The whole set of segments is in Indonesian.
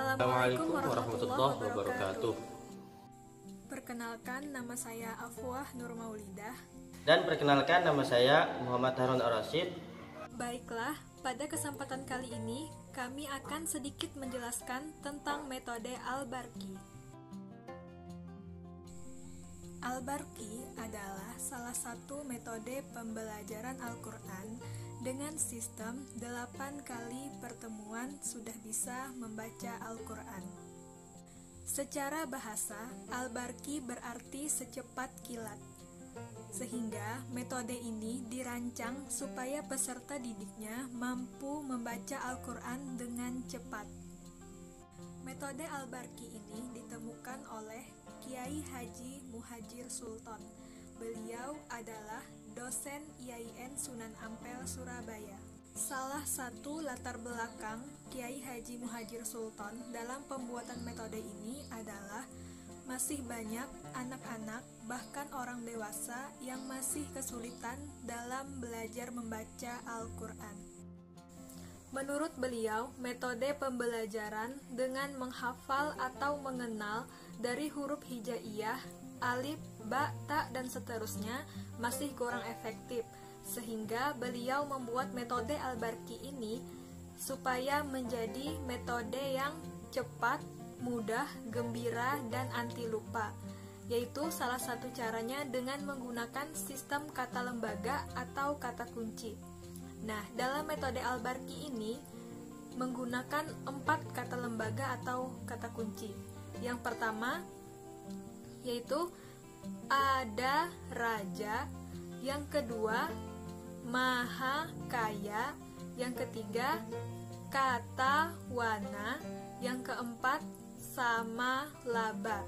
Assalamualaikum warahmatullahi wabarakatuh. Perkenalkan, nama saya Afwah Nur Maulidah. Dan perkenalkan, nama saya Muhammad Harun Ar-Rasyid. Baiklah, pada kesempatan kali ini kami akan sedikit menjelaskan tentang metode Al-Barqi. Al-Barqi adalah salah satu metode pembelajaran Al-Quran dengan sistem 8 kali pertemuan sudah bisa membaca Al-Quran. Secara bahasa, Al-Barqi berarti secepat kilat. Sehingga metode ini dirancang supaya peserta didiknya mampu membaca Al-Quran dengan cepat. Metode Al-Barqi ini ditemukan oleh Kiai Haji Muhajir Sultan. Beliau adalah dosen IAIN Sunan Ampel, Surabaya. Salah satu latar belakang Kiai Haji Muhajir Sultan dalam pembuatan metode ini adalah masih banyak anak-anak bahkan orang dewasa yang masih kesulitan dalam belajar membaca Al-Quran. Menurut beliau, metode pembelajaran dengan menghafal atau mengenal dari huruf hijaiyah, alif, ba, ta, dan seterusnya masih kurang efektif, sehingga beliau membuat metode Al-Barqi ini supaya menjadi metode yang cepat, mudah, gembira, dan anti lupa, yaitu salah satu caranya dengan menggunakan sistem kata lembaga atau kata kunci. Nah, dalam metode Al-Barqi ini menggunakan 4 kata lembaga atau kata kunci. Yang pertama yaitu ada raja, yang kedua maha kaya, yang ketiga kata wana, yang keempat sama laba.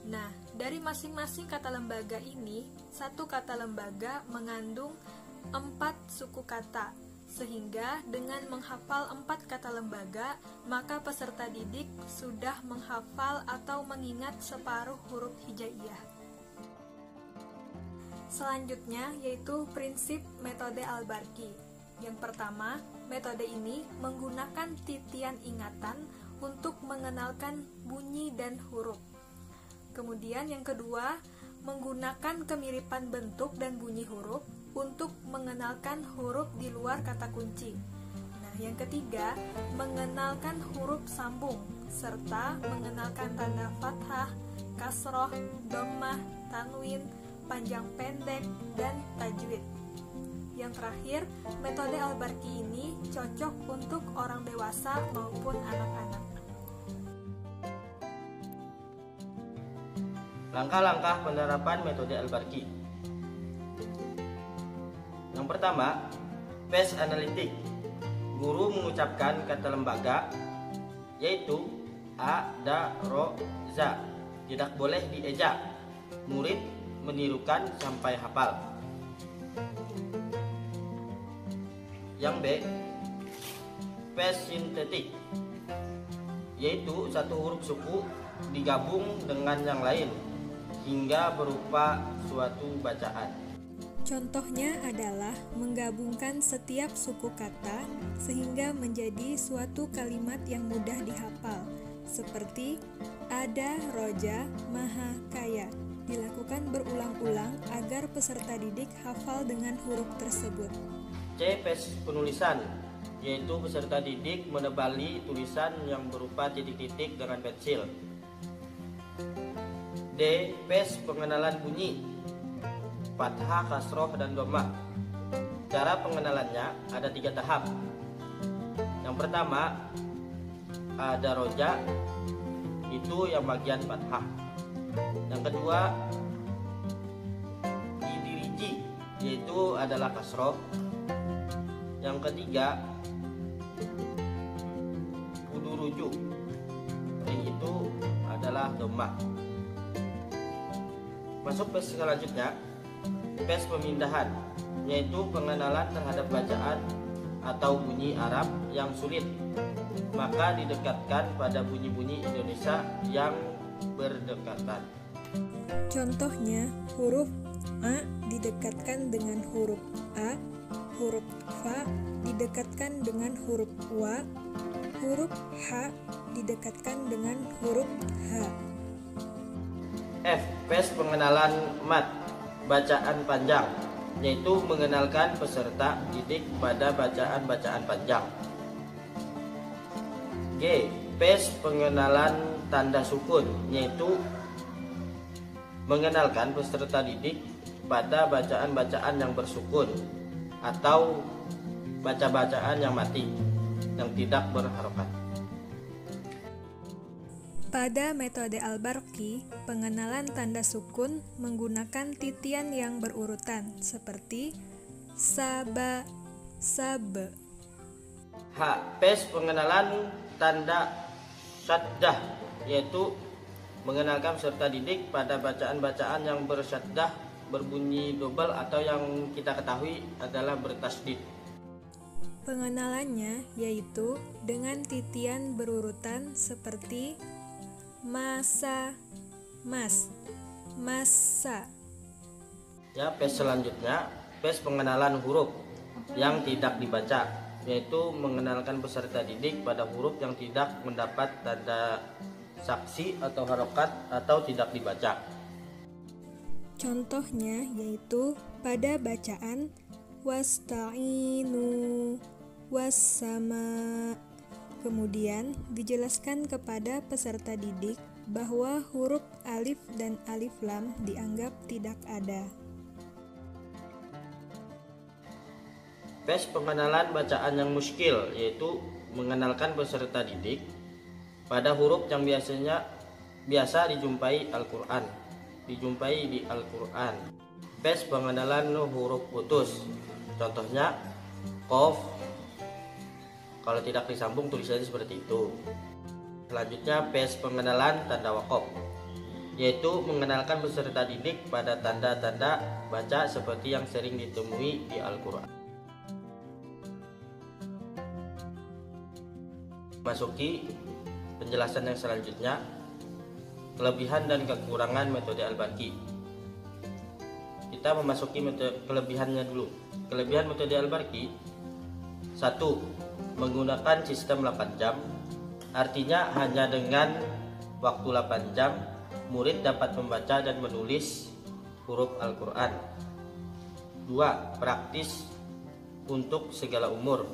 Nah, dari masing-masing kata lembaga ini, satu kata lembaga mengandung 4 suku kata, sehingga dengan menghafal 4 kata lembaga, maka peserta didik sudah menghafal atau mengingat separuh huruf hijaiyah. Selanjutnya yaitu prinsip metode Al-Barqi. Yang pertama, metode ini menggunakan titian ingatan untuk mengenalkan bunyi dan huruf. Kemudian yang kedua, menggunakan kemiripan bentuk dan bunyi huruf untuk mengenalkan huruf di luar kata kunci. Nah, yang ketiga, mengenalkan huruf sambung serta mengenalkan tanda fathah, kasroh, dhammah, tanwin, panjang pendek, dan tajwid. Yang terakhir, metode Al-Barqi ini cocok untuk orang dewasa maupun anak-anak. Langkah-langkah penerapan metode Al-Barqi. Yang pertama, phase analitik. Guru mengucapkan kata lembaga yaitu a, da, ro, za. Tidak boleh diejak. Murid menirukan sampai hafal. Yang B, phase sintetik, yaitu satu huruf suku digabung dengan yang lain hingga berupa suatu bacaan. Contohnya adalah menggabungkan setiap suku kata sehingga menjadi suatu kalimat yang mudah dihafal, seperti ada roja maha kaya. Dilakukan berulang-ulang agar peserta didik hafal dengan huruf tersebut. C, phase penulisan, yaitu peserta didik menebali tulisan yang berupa titik-titik dengan pensil. D, phase pengenalan bunyi, fathah, kasroh, dan dhammah. Cara pengenalannya ada 3 tahap. Yang pertama, ada roja, itu yang bagian fathah. Yang kedua, idiriji, yaitu adalah kasroh. Yang ketiga, uduruju, yang itu adalah dhammah. Masuk phase selanjutnya, phase pemindahan, yaitu pengenalan terhadap bacaan atau bunyi Arab yang sulit, maka didekatkan pada bunyi-bunyi Indonesia yang berdekatan. Contohnya, huruf A didekatkan dengan huruf A, huruf fa didekatkan dengan huruf wa, huruf ha didekatkan dengan huruf ha. F. Phase pengenalan mat bacaan panjang, yaitu mengenalkan peserta didik pada bacaan-bacaan panjang. G. Phase pengenalan tanda sukun, yaitu mengenalkan peserta didik pada bacaan-bacaan yang bersukun atau baca-bacaan yang mati, yang tidak berharokat. Pada metode Al-Barqi, pengenalan tanda sukun menggunakan titian yang berurutan seperti saba, sab. H. Phase pengenalan tanda syaddah, yaitu mengenalkan peserta didik pada bacaan-bacaan yang bersyaddah, berbunyi double atau yang kita ketahui adalah bertasdid. Pengenalannya yaitu dengan titian berurutan seperti masa, mas, masa. Ya, phase selanjutnya, phase pengenalan huruf yang tidak dibaca, yaitu mengenalkan peserta didik pada huruf yang tidak mendapat tanda saksi atau harokat atau tidak dibaca. Contohnya yaitu pada bacaan wasta'inu, wassama. Kemudian dijelaskan kepada peserta didik bahwa huruf alif dan alif lam dianggap tidak ada. Phase pengenalan bacaan yang muskil, yaitu mengenalkan peserta didik pada huruf yang biasa dijumpai di Al-Quran. Phase pengenalan huruf putus, contohnya qaf. Kalau tidak disambung tulisannya seperti itu. Selanjutnya phase pengenalan tanda waqaf, yaitu mengenalkan peserta didik pada tanda-tanda baca seperti yang sering ditemui di Al-Quran. Masuki penjelasan yang selanjutnya, kelebihan dan kekurangan metode Al-Barqi. Kita memasuki kelebihannya dulu. Kelebihan metode Al-Barqi: 1. Menggunakan sistem 8 jam, artinya hanya dengan waktu 8 jam murid dapat membaca dan menulis huruf Al-Quran. 2. Praktis untuk segala umur.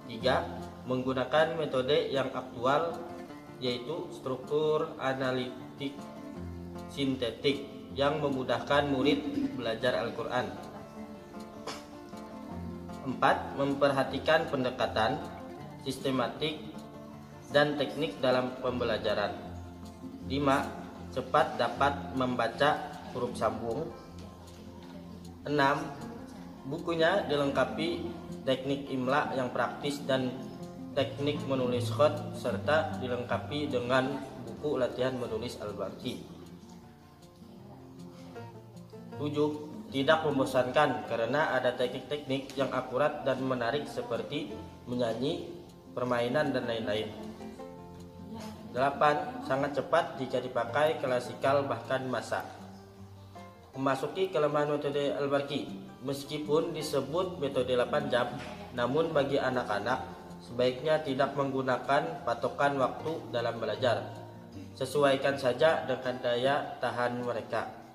3. Menggunakan metode yang aktual, yaitu struktur analitik sintetik yang memudahkan murid belajar Al-Quran. 4. Memperhatikan pendekatan, sistematik, dan teknik dalam pembelajaran. 5. Cepat dapat membaca huruf sambung. 6. Bukunya dilengkapi teknik imla yang praktis dan teknik menulis khat, serta dilengkapi dengan buku latihan menulis Al-Barqi. 7. Tidak membosankan karena ada teknik-teknik yang akurat dan menarik seperti menyanyi, permainan, dan lain-lain. 8. Sangat cepat jika dipakai klasikal bahkan masak. Memasuki kelemahan metode Al-Barqi. Meskipun disebut metode 8 jam, namun bagi anak-anak sebaiknya tidak menggunakan patokan waktu dalam belajar. Sesuaikan saja dengan daya tahan mereka.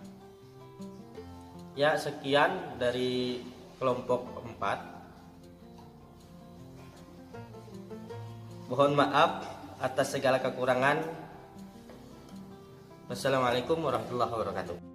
Ya, sekian dari kelompok 4. Mohon maaf atas segala kekurangan. Wassalamualaikum warahmatullahi wabarakatuh.